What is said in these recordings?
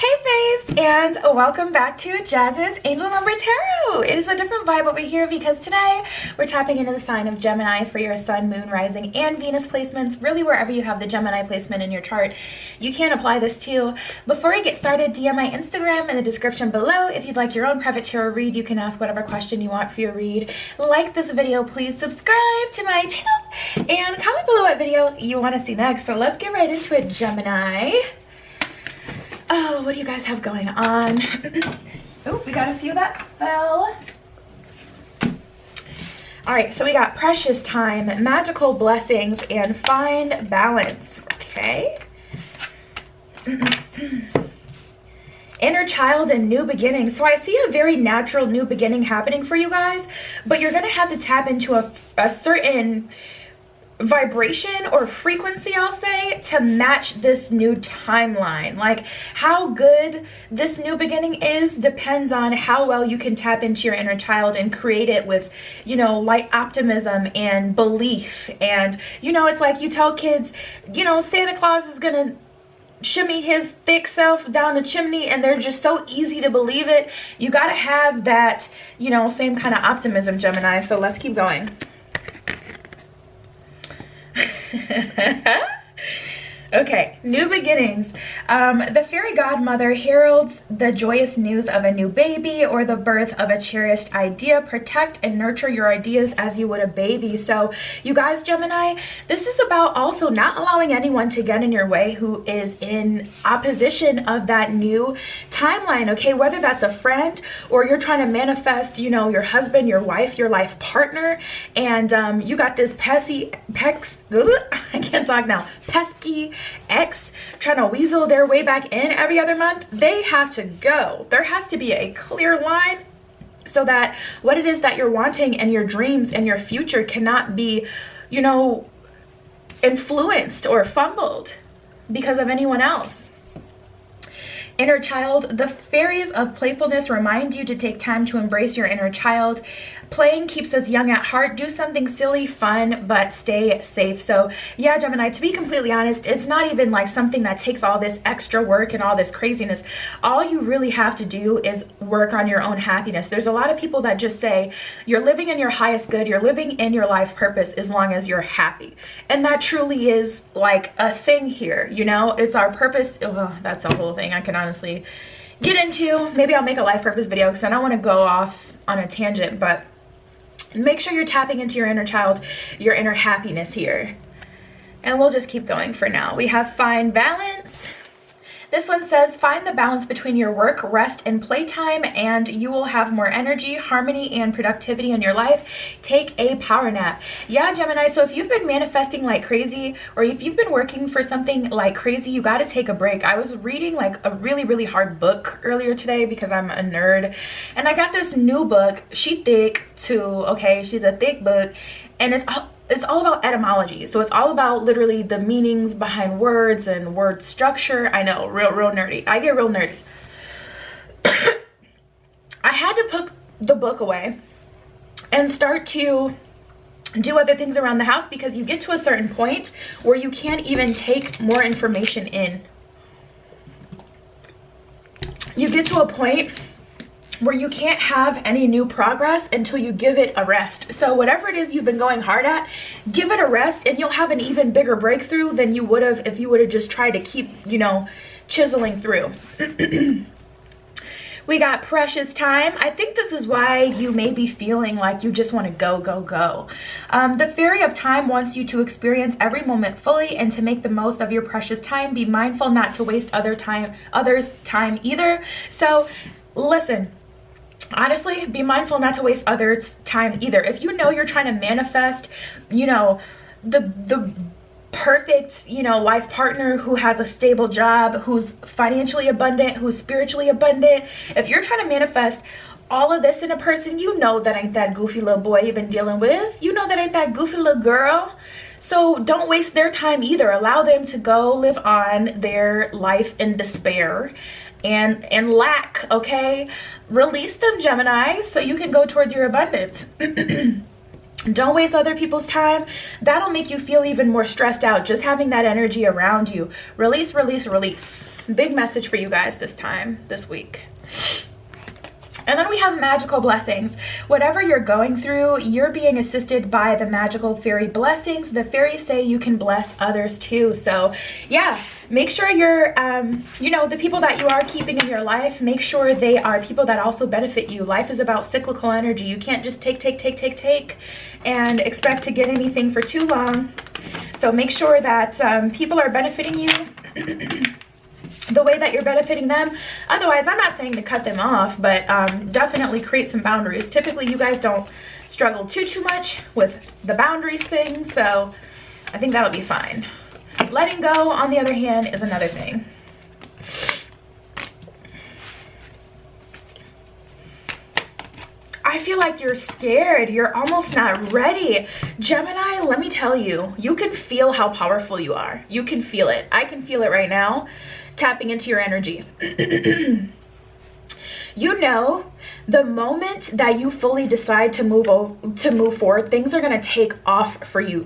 Hey babes, and welcome back to Jazz's Angel Number Tarot. It is a different vibe over here because today we're tapping into the sign of Gemini for your Sun, Moon, Rising, and Venus placements. Really, wherever you have the Gemini placement in your chart, you can apply this too. Before we get started, DM my Instagram in the description below. If you'd like your own private tarot read, you can ask whatever question you want for your read. Like this video, please subscribe to my channel, and comment below what video you want to see next. So let's get right into it, Gemini. Oh, what do you guys have going on? Oh, we got a few that fell. All right, so we got precious time, magical blessings, and find balance. Okay. Inner child and new beginning. So I see a very natural new beginning happening for you guys, but you're going to have to tap into a certain vibration or frequency, I'll say, to match this new timeline. Like, how good this new beginning is depends on how well you can tap into your inner child and create it with, you know, light optimism and belief. And, you know, it's like you tell kids, you know, Santa Claus is gonna shimmy his thick self down the chimney, and they're just so easy to believe it. You gotta have that, you know, same kind of optimism, Gemini. So let's keep going. Okay, new beginnings. The fairy godmother heralds the joyous news of a new baby or the birth of a cherished idea. Protect and nurture your ideas as you would a baby. So you guys, Gemini, this is about also not allowing anyone to get in your way who is in opposition of that new timeline, okay? Whether that's a friend or you're trying to manifest, you know, your husband, your wife, your life partner, and you got this pesky ex trying to weasel their way back in every other month. They have to go. There has to be a clear line so that what it is that you're wanting and your dreams and your future cannot be, you know, influenced or fumbled because of anyone else. Inner child, the fairies of playfulness remind you to take time to embrace your inner child. Playing keeps us young at heart. Do something silly, fun, but stay safe. So yeah, Gemini, to be completely honest, it's not even like something that takes all this extra work and all this craziness. All you really have to do is work on your own happiness. There's a lot of people that just say you're living in your highest good, you're living in your life purpose as long as you're happy. And that truly is like a thing here, you know? It's our purpose. Oh, that's a whole thing I can honestly get into. Maybe I'll make a life purpose video because I don't want to go off on a tangent, but make sure you're tapping into your inner child, your inner happiness here. And we'll just keep going for now. We have find balance. This one says, find the balance between your work, rest, and playtime, and you will have more energy, harmony, and productivity in your life. Take a power nap. Yeah, Gemini, so if you've been manifesting like crazy, or if you've been working for something like crazy, you got to take a break. I was reading like a really, really hard book earlier today because I'm a nerd, and I got this new book. She thick too, okay? She's a thick book, and it's all about etymology. So it's all about literally the meanings behind words and word structure. I know, real nerdy. I get real nerdy. I had to put the book away and start to do other things around the house because you get to a certain point where you can't even take more information in. You get to a point where you can't have any new progress until you give it a rest. So whatever it is you've been going hard at, give it a rest and you'll have an even bigger breakthrough than you would have if you would have just tried to keep, you know, chiseling through. We got precious time. I think this is why you may be feeling like you just want to go. The fairy of time wants you to experience every moment fully and to make the most of your precious time. Be mindful not to waste others' time either. So listen, honestly, be mindful not to waste others' time either. If you know you're trying to manifest, you know, the perfect, you know, life partner who has a stable job, who's financially abundant, who's spiritually abundant, if you're trying to manifest all of this in a person, you know that ain't that goofy little boy you've been dealing with. You know that ain't that goofy little girl. So don't waste their time either. Allow them to go live on their life in despair and lack, okay? Release them, Gemini, so you can go towards your abundance. Don't waste other people's time. That'll make you feel even more stressed out, just having that energy around you. Release, release, release. Big message for you guys this week. And then we have magical blessings. Whatever you're going through, you're being assisted by the magical fairy blessings. The fairies say you can bless others too. So yeah, make sure you're, you know, the people that you are keeping in your life, make sure they are people that also benefit you. Life is about cyclical energy. You can't just take and expect to get anything for too long. So make sure that people are benefiting you the way that you're benefiting them. Otherwise, I'm not saying to cut them off, but definitely create some boundaries. Typically, you guys don't struggle too much with the boundaries thing, so I think that'll be fine. Letting go, on the other hand, is another thing. I feel like you're scared. You're almost not ready. Gemini, let me tell you, you can feel how powerful you are. You can feel it. I can feel it right now. Tapping into your energy. You know, the moment that you fully decide to move forward, things are going to take off for you.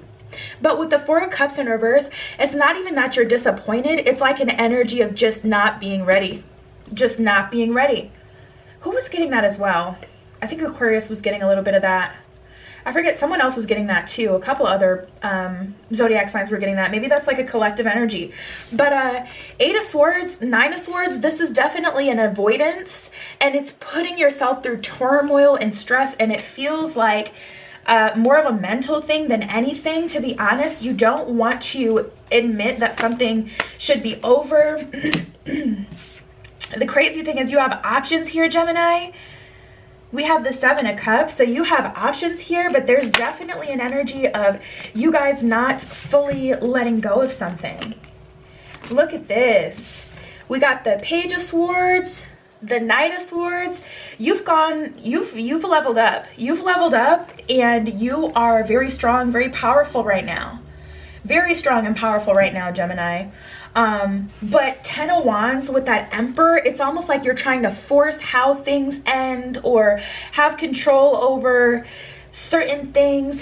But with the Four of Cups in reverse, it's not even that you're disappointed. It's like an energy of just not being ready. Just not being ready. Who was getting that as well? I think Aquarius was getting a little bit of that. I forget, someone else was getting that too. A couple other zodiac signs were getting that. Maybe that's like a collective energy. But 8 of Swords, 9 of Swords, this is definitely an avoidance. And it's putting yourself through turmoil and stress. And it feels like more of a mental thing than anything. To be honest, you don't want to admit that something should be over. The crazy thing is you have options here, Gemini. We have the 7 of Cups, so you have options here, but there's definitely an energy of you guys not fully letting go of something. Look at this. We got the Page of Swords, the Knight of Swords. You've leveled up. You've leveled up, and you are very strong, very powerful right now. Very strong and powerful right now, Gemini. But 10 of Wands with that Emperor, it's almost like you're trying to force how things end or have control over certain things.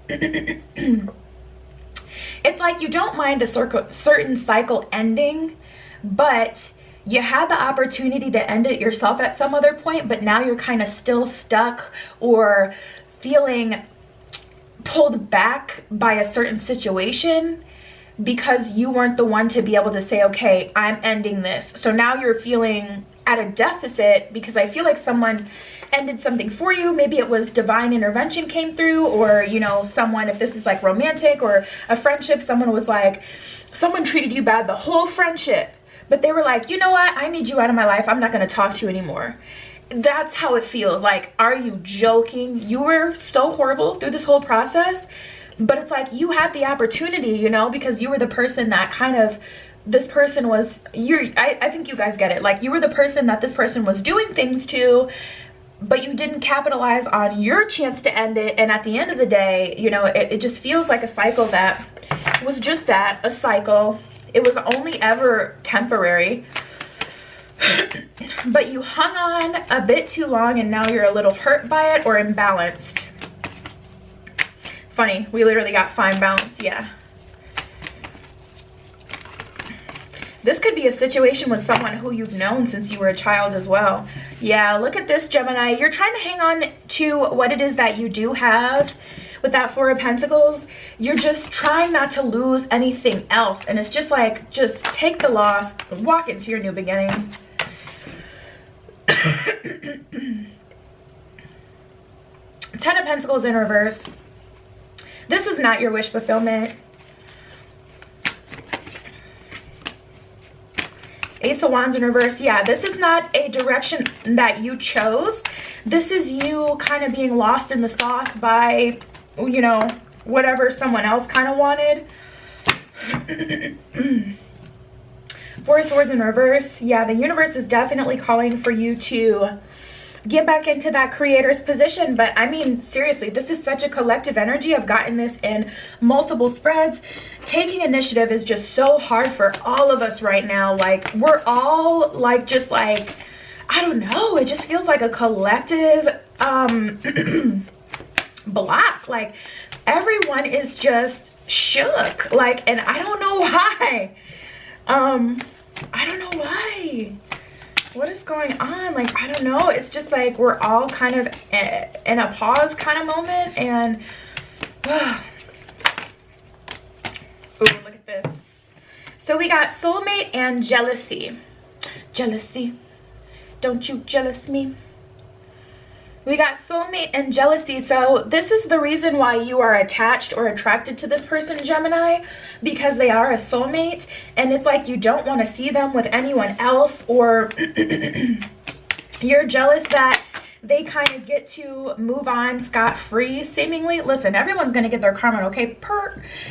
It's like you don't mind a certain cycle ending, but you had the opportunity to end it yourself at some other point, but now you're kind of still stuck or feeling pulled back by a certain situation because you weren't the one to be able to say, okay, I'm ending this. So now you're feeling at a deficit because I feel like someone ended something for you. Maybe it was divine intervention came through, or, you know, someone, if this is like romantic or a friendship, someone was like, someone treated you bad the whole friendship, but they were like, you know what? I need you out of my life. I'm not going to talk to you anymore. That's how it feels. Like, are you joking? You were so horrible through this whole process, but it's like you had the opportunity, you know, because you were the person that kind of, this person was, I think you guys get it. Like, you were the person that this person was doing things to, but you didn't capitalize on your chance to end it. And at the end of the day, you know, it just feels like a cycle that was just that, a cycle. It was only ever temporary. But you hung on a bit too long, and now you're a little hurt by it or imbalanced. Funny, we literally got fine balance, yeah. This could be a situation with someone who you've known since you were a child as well. Yeah, look at this, Gemini. You're trying to hang on to what it is that you do have with that Four of Pentacles. You're just trying not to lose anything else. And it's just like, just take the loss, walk into your new beginning. 10 of Pentacles in reverse. This is not your wish fulfillment. Ace of Wands in reverse. Yeah, this is not a direction that you chose. This is you kind of being lost in the sauce by, you know, whatever someone else kind of wanted. Four of Swords in reverse. Yeah, the universe is definitely calling for you to get back into that creator's position. But I mean, seriously, this is such a collective energy. I've gotten this in multiple spreads. Taking initiative is just so hard for all of us right now. Like, we're all like, just like, I don't know, it just feels like a collective block. Like, everyone is just shook, like, and I don't know why. I don't know why. What is going on? Like, I don't know. It's just like we're all kind of in a pause kind of moment. And oh, look at this. So we got soulmate and jealousy. Jealousy. Don't you jealous me? We got soulmate and jealousy. So this is the reason why you are attached or attracted to this person, Gemini, because they are a soulmate, and it's like you don't want to see them with anyone else, or you're jealous that they kind of get to move on scot-free seemingly. Listen, everyone's going to get their karma, okay?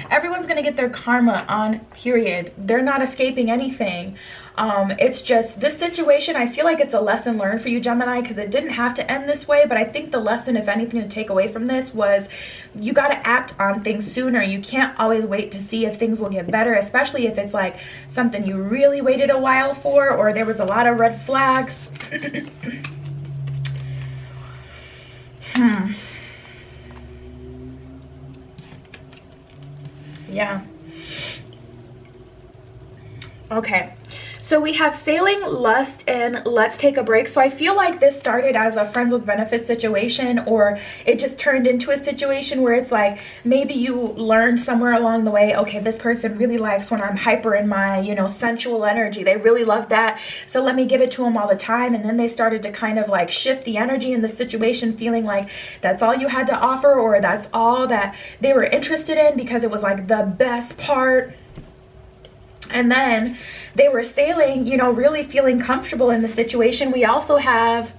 Everyone's going to get their karma on, period. They're not escaping anything. It's just this situation, I feel like it's a lesson learned for you, Gemini, because it didn't have to end this way. But I think the lesson, if anything, to take away from this was you got to act on things sooner. You can't always wait to see if things will get better, especially if it's like something you really waited a while for, or there was a lot of red flags. Yeah. Okay. So we have sailing, lust, and let's take a break. So I feel like this started as a friends with benefits situation, or it just turned into a situation where it's like maybe you learned somewhere along the way, okay, this person really likes when I'm hyper in my, you know, sensual energy. They really love that. So let me give it to them all the time. And then they started to kind of like shift the energy in the situation, feeling like that's all you had to offer, or that's all that they were interested in because it was like the best part. And then they were sailing, you know, really feeling comfortable in the situation. We also have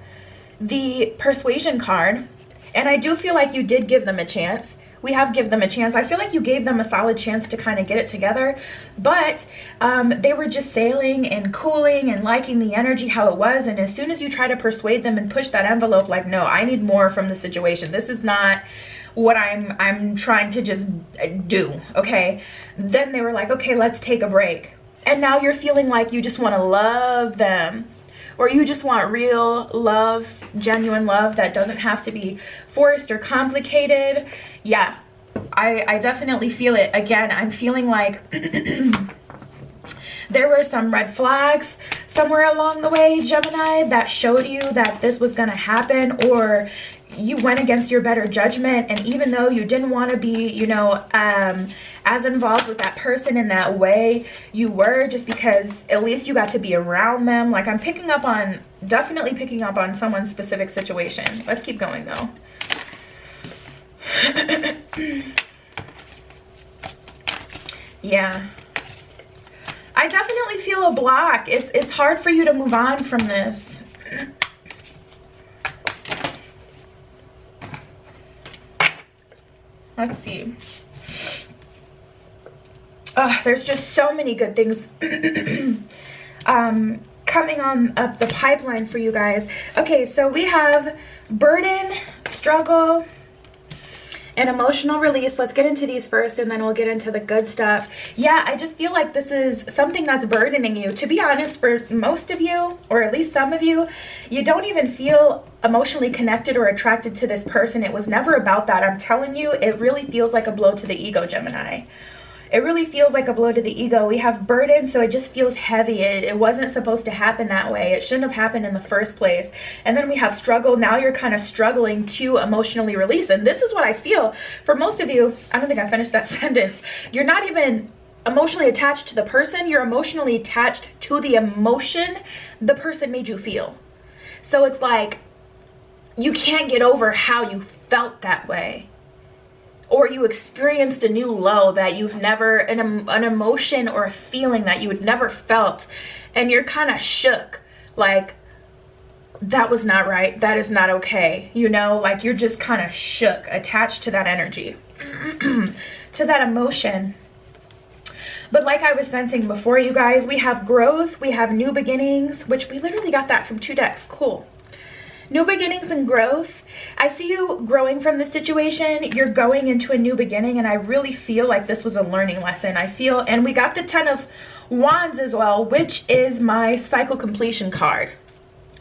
the persuasion card. And I do feel like you did give them a chance. We have given them a chance. I feel like you gave them a solid chance to kind of get it together. But they were just sailing and cooling and liking the energy how it was. And as soon as you try to persuade them and push that envelope, like, no, I need more from the situation. This is not what I'm trying to just do, okay? Then they were like, okay, let's take a break. And now you're feeling like you just want to love them, or you just want real love, genuine love that doesn't have to be forced or complicated. Yeah, I definitely feel it. Again, I'm feeling like there were some red flags somewhere along the way, Gemini, that showed you that this was going to happen, or you went against your better judgment. And even though you didn't want to be, you know, as involved with that person in that way, you were, just because at least you got to be around them. Like, I'm picking up on, definitely picking up on someone's specific situation. Let's keep going though. Yeah, I definitely feel a block. It's hard for you to move on from this. Let's see. There's just so many good things coming on up the pipeline for you guys. Okay, so we have burden, struggle, and emotional release. Let's get into these first, and then we'll get into the good stuff. Yeah, I just feel like this is something that's burdening you. To be honest, for most of you, or at least some of you, you don't even feel emotionally connected or attracted to this person. It was never about that. I'm telling you, it really feels like a blow to the ego, Gemini. It really feels like a blow to the ego. We have burden, so it just feels heavy. It wasn't supposed to happen that way. It shouldn't have happened in the first place. And then we have struggle. Now you're kind of struggling to emotionally release. And this is what I feel for most of you. I don't think I finished that sentence. You're not even emotionally attached to the person. You're emotionally attached to the emotion the person made you feel. So it's like you can't get over how you felt that way. Or you experienced a new low that you've never, an emotion or a feeling that you had never felt, and you're kind of shook, like, that was not right, that is not okay, you know, like you're just kind of shook, attached to that energy, to that emotion. But like I was sensing before, you guys, we have growth, we have new beginnings, which we literally got that from 2 decks, cool. New beginnings and growth. I see you growing from this situation. You're going into a new beginning, and I really feel like this was a learning lesson. I feel, and we got the 10 of Wands as well, which is my cycle completion card.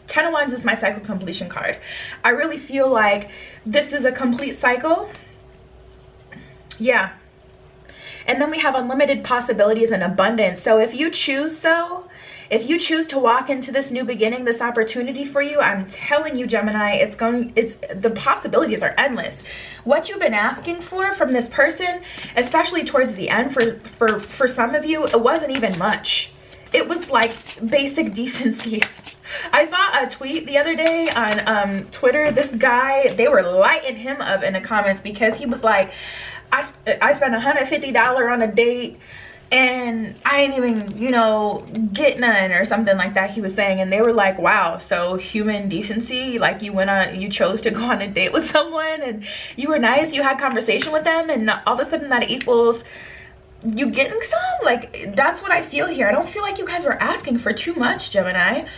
10 of Wands is my cycle completion card. I really feel like this is a complete cycle. Yeah. And then we have unlimited possibilities and abundance. So if you choose so, If you choose to walk into this new beginning, this opportunity for you, I'm telling you, Gemini, the possibilities are endless. What you've been asking for from this person, especially towards the end, for some of you, it wasn't even much. It was like basic decency. I saw a tweet the other day on Twitter. This guy, they were lighting him up in the comments because he was like, I spent $150 on a date and I ain't even, you know, get none or something like that, he was saying. And they were like, wow, so human decency, like you chose to go on a date with someone and you were nice, you had conversation with them, and all of a sudden that equals you getting some? Like, that's what I feel here. I don't feel like you guys were asking for too much, Gemini.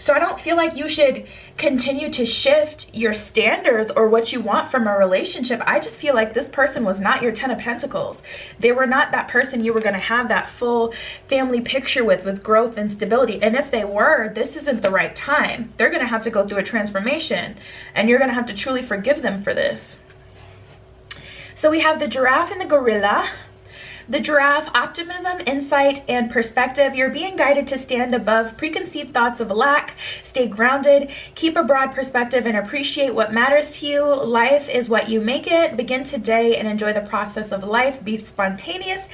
So I don't feel like you should continue to shift your standards or what you want from a relationship. I just feel like this person was not your 10 of Pentacles. They were not that person you were going to have that full family picture with growth and stability. And if they were, this isn't the right time. They're going to have to go through a transformation, and you're going to have to truly forgive them for this. So we have the giraffe and the gorilla. The giraffe, optimism, insight, and perspective. You're being guided to stand above preconceived thoughts of lack, stay grounded, keep a broad perspective, and appreciate what matters to you. Life is what you make it. Begin today and enjoy the process of life. Be spontaneous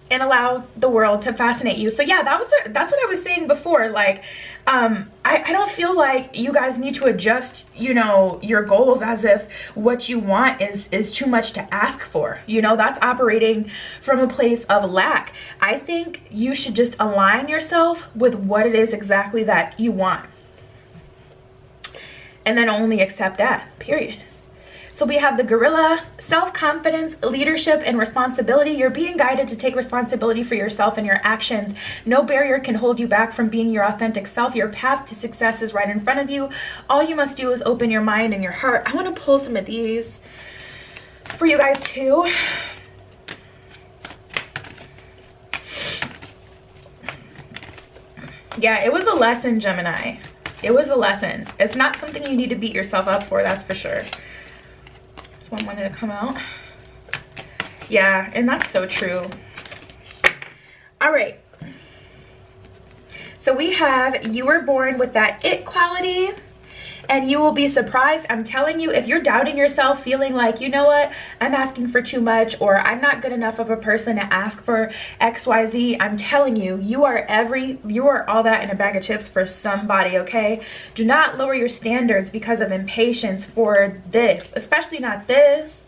and allow the world to fascinate you. So yeah, that's what I was saying before. Like, I don't feel like you guys need to adjust, you know, your goals as if what you want is too much to ask for. You know, that's operating from a place of lack. I think you should just align yourself with what it is exactly that you want, and then only accept that, period. So we have the gorilla, self-confidence, leadership, and responsibility. You're being guided to take responsibility for yourself and your actions. No barrier can hold you back from being your authentic self. Your path to success is right in front of you. All you must do is open your mind and your heart. I want to pull some of these for you guys too. Yeah, it was a lesson, Gemini. It was a lesson. It's not something you need to beat yourself up for, that's for sure. One wanted to come out. Yeah, and that's so true. All right, so we have, you were born with that it quality, and you will be surprised. I'm telling you, if you're doubting yourself, feeling like, you know what, I'm asking for too much, or I'm not good enough of a person to ask for XYZ, I'm telling you, you are all that in a bag of chips for somebody, okay? Do not lower your standards because of impatience for this, especially not this,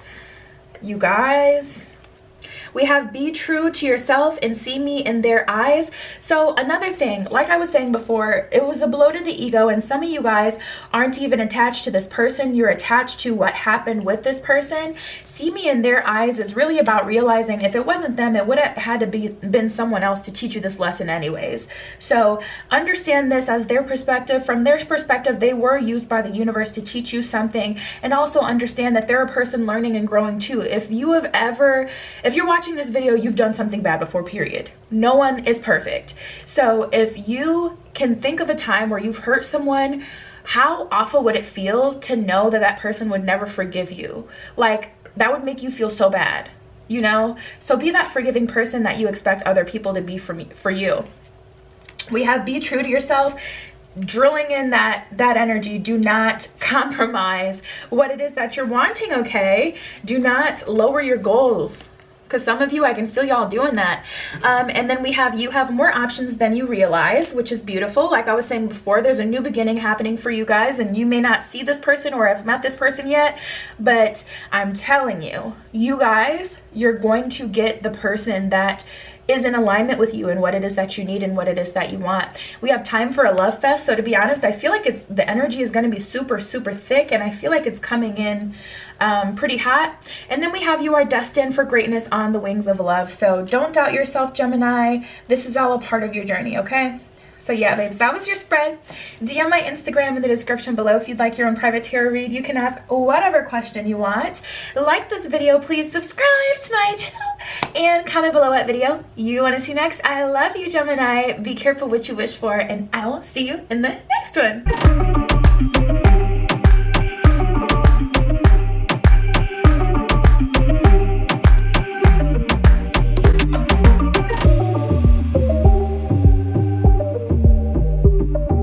you guys. We have be true to yourself and see me in their eyes. So another thing, like I was saying before, it was a blow to the ego, and some of you guys aren't even attached to this person. You're attached to what happened with this person. See me in their eyes is really about realizing if it wasn't them, it would have had to been someone else to teach you this lesson anyways. So understand this as their perspective. From their perspective, they were used by the universe to teach you something, and also understand that they're a person learning and growing too. If you're watching this video, you've done something bad before, period. No one is perfect. So if you can think of a time where you've hurt someone, how awful would it feel to know that that person would never forgive you? Like, that would make you feel so bad, you know? So be that forgiving person that you expect other people to be for you. We have be true to yourself. Drilling in that energy. Do not compromise what it is that you're wanting, okay? Do not lower your goals, because some of you, I can feel y'all doing that. And then we have, you have more options than you realize, which is beautiful. Like I was saying before, there's a new beginning happening for you guys, and you may not see this person or have met this person yet, but I'm telling you, you guys, you're going to get the person that is in alignment with you and what it is that you need and what it is that you want. We have time for a love fest. So to be honest, I feel like the energy is going to be super, super thick, and I feel like it's coming in pretty hot. And then we have, you are destined for greatness on the wings of love. So don't doubt yourself, Gemini. This is all a part of your journey, okay? So yeah, babes, that was your spread. DM my Instagram in the description below if you'd like your own private tarot read. You can ask whatever question you want. Like this video, please subscribe to my channel, and comment below what video you want to see next. I love you, Gemini. Be careful what you wish for, and I will see you in the next one.